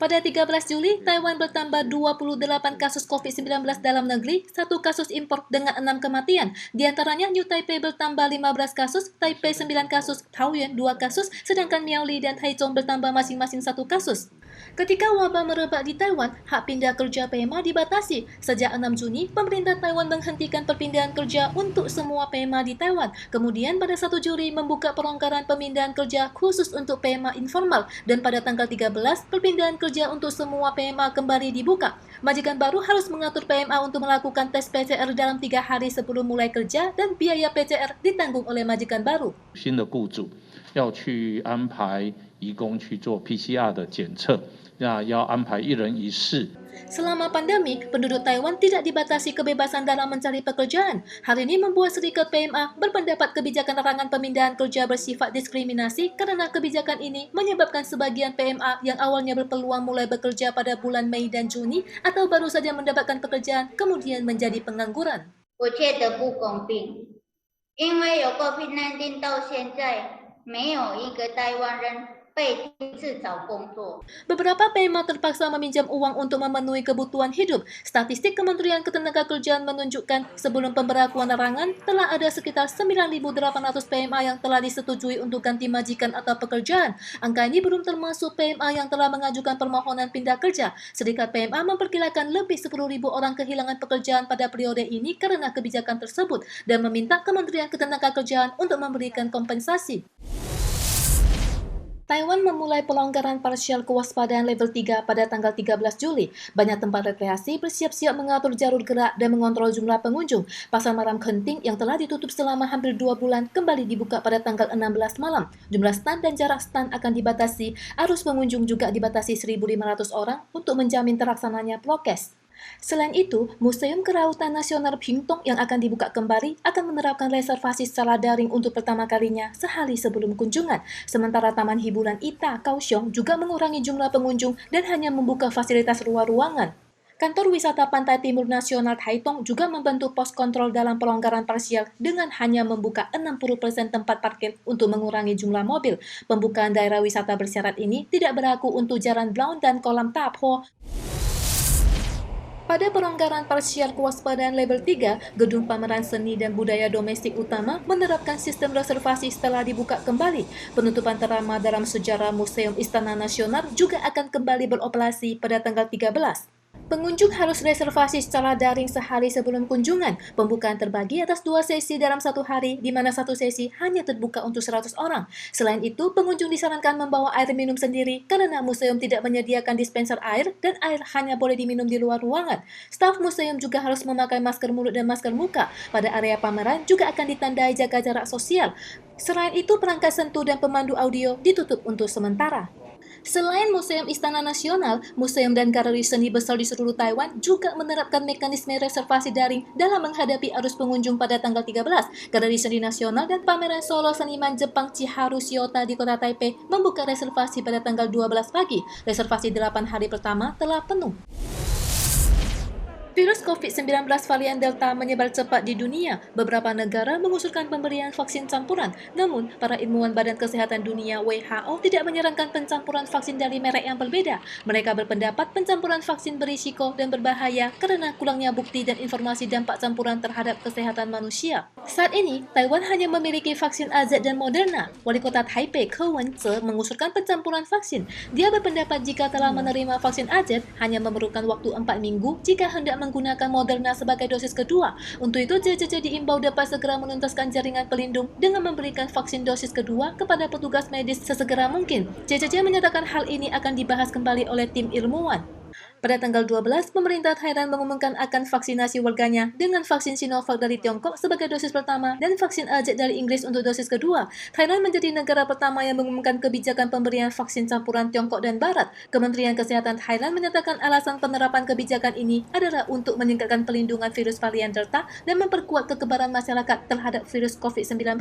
Pada 13 Juli, Taiwan bertambah 28 kasus COVID-19 dalam negeri, 1 kasus impor dengan 6 kematian. Di antaranya New Taipei bertambah 15 kasus, Taipei 9 kasus, Taoyuan 2 kasus, sedangkan Miaoli dan Taichung bertambah masing-masing 1 kasus. Ketika wabah merebak di Taiwan, hak pindah kerja PMA dibatasi. Sejak 6 Juni, pemerintah Taiwan menghentikan perpindahan kerja untuk semua PMA di Taiwan. Kemudian pada 1 Juli membuka pelonggaran pemindahan kerja khusus untuk PMA informal. Dan pada tanggal 13, perpindahan kerja untuk semua PMA kembali dibuka. Majikan baru harus mengatur PMA untuk melakukan tes PCR dalam 3 hari sebelum mulai kerja dan biaya PCR ditanggung oleh majikan baru. 新的雇主要去安排移工去做 PCR 的检测，那要安排1人1室。 Selama pandemi, penduduk Taiwan tidak dibatasi kebebasan dalam mencari pekerjaan. Hal ini membuat Serikat PMA berpendapat kebijakan larangan pemindahan kerja bersifat diskriminasi karena kebijakan ini menyebabkan sebagian PMA yang awalnya berpeluang mulai bekerja pada bulan Mei dan Juni atau baru saja mendapatkan pekerjaan kemudian menjadi pengangguran. 我觉得不公平，因为有 COVID-19 到现在，没有一个台湾人被第一次找工作。 Beberapa PMA terpaksa meminjam uang untuk memenuhi kebutuhan hidup. Statistik Kementerian Ketenagakerjaan menunjukkan sebelum pemberlakuan larangan telah ada sekitar 9.800 PMA yang telah disetujui untuk ganti majikan atau pekerjaan. Angka ini belum termasuk PMA yang telah mengajukan permohonan pindah kerja. Serikat PMA memperkirakan lebih 10.000 orang kehilangan pekerjaan pada periode ini karena kebijakan tersebut dan meminta Kementerian Ketenagakerjaan untuk memberikan kompensasi. Taiwan memulai pelonggaran parsial kewaspadaan level 3 pada tanggal 13 Juli. Banyak tempat rekreasi bersiap-siap mengatur jalur gerak dan mengontrol jumlah pengunjung. Pasar malam Genting yang telah ditutup selama hampir 2 bulan kembali dibuka pada tanggal 16 malam. Jumlah stan dan jarak stan akan dibatasi. Arus pengunjung juga dibatasi 1.500 orang untuk menjamin terlaksananya prokes. Selain itu, Museum Kerautan Nasional Pingtung yang akan dibuka kembali akan menerapkan reservasi secara daring untuk pertama kalinya sehari sebelum kunjungan. Sementara Taman Hiburan Ita, Kaohsiung juga mengurangi jumlah pengunjung dan hanya membuka fasilitas luar ruangan. Kantor Wisata Pantai Timur Nasional Taitung juga membentuk pos kontrol dalam pelonggaran parsial dengan hanya membuka 60% tempat parkir untuk mengurangi jumlah mobil. Pembukaan daerah wisata bersyarat ini tidak berlaku untuk Jalan Blaun dan Kolam Tapo. Pada pelonggaran parsial kewaspadaan level 3, Gedung Pameran Seni dan Budaya Domestik Utama menerapkan sistem reservasi setelah dibuka kembali. Penutupan terlama dalam sejarah Museum Istana Nasional juga akan kembali beroperasi pada tanggal 13. Pengunjung harus reservasi secara daring sehari sebelum kunjungan. Pembukaan terbagi atas 2 sesi dalam 1 hari, di mana 1 sesi hanya terbuka untuk 100 orang. Selain itu, pengunjung disarankan membawa air minum sendiri karena museum tidak menyediakan dispenser air dan air hanya boleh diminum di luar ruangan. Staf museum juga harus memakai masker mulut dan masker muka. Pada area pameran juga akan ditandai jaga jarak sosial. Selain itu, perangkat sentuh dan pemandu audio ditutup untuk sementara. Selain Museum Istana Nasional, museum dan galeri seni besar di seluruh Taiwan juga menerapkan mekanisme reservasi daring dalam menghadapi arus pengunjung pada tanggal 13. Galeri Seni Nasional dan Pameran Solo Seniman Jepang Chiharu Shiota di kota Taipei membuka reservasi pada tanggal 12 pagi. Reservasi 8 hari pertama telah penuh. Virus COVID-19 varian Delta menyebar cepat di dunia. Beberapa negara mengusulkan pemberian vaksin campuran. Namun, para ilmuwan Badan Kesehatan Dunia WHO tidak menyarankan pencampuran vaksin dari merek yang berbeda. Mereka berpendapat pencampuran vaksin berisiko dan berbahaya karena kurangnya bukti dan informasi dampak campuran terhadap kesehatan manusia. Saat ini, Taiwan hanya memiliki vaksin AZ dan Moderna. Wali kota Taipei, Ke Wen-je, mengusulkan pencampuran vaksin. Dia berpendapat jika telah menerima vaksin AZ, hanya memerlukan waktu 4 minggu jika hendak menggunakan Moderna sebagai dosis kedua. Untuk itu, JJJ diimbau dapat segera menuntaskan jaringan pelindung dengan memberikan vaksin dosis kedua kepada petugas medis sesegera mungkin. JJJ menyatakan hal ini akan dibahas kembali oleh tim ilmuwan. Pada tanggal 12, pemerintah Thailand mengumumkan akan vaksinasi warganya dengan vaksin Sinovac dari Tiongkok sebagai dosis pertama dan vaksin AZ dari Inggris untuk dosis kedua. Thailand menjadi negara pertama yang mengumumkan kebijakan pemberian vaksin campuran Tiongkok dan Barat. Kementerian Kesehatan Thailand menyatakan alasan penerapan kebijakan ini adalah untuk meningkatkan pelindungan virus varian Delta dan memperkuat kekebalan masyarakat terhadap virus COVID-19.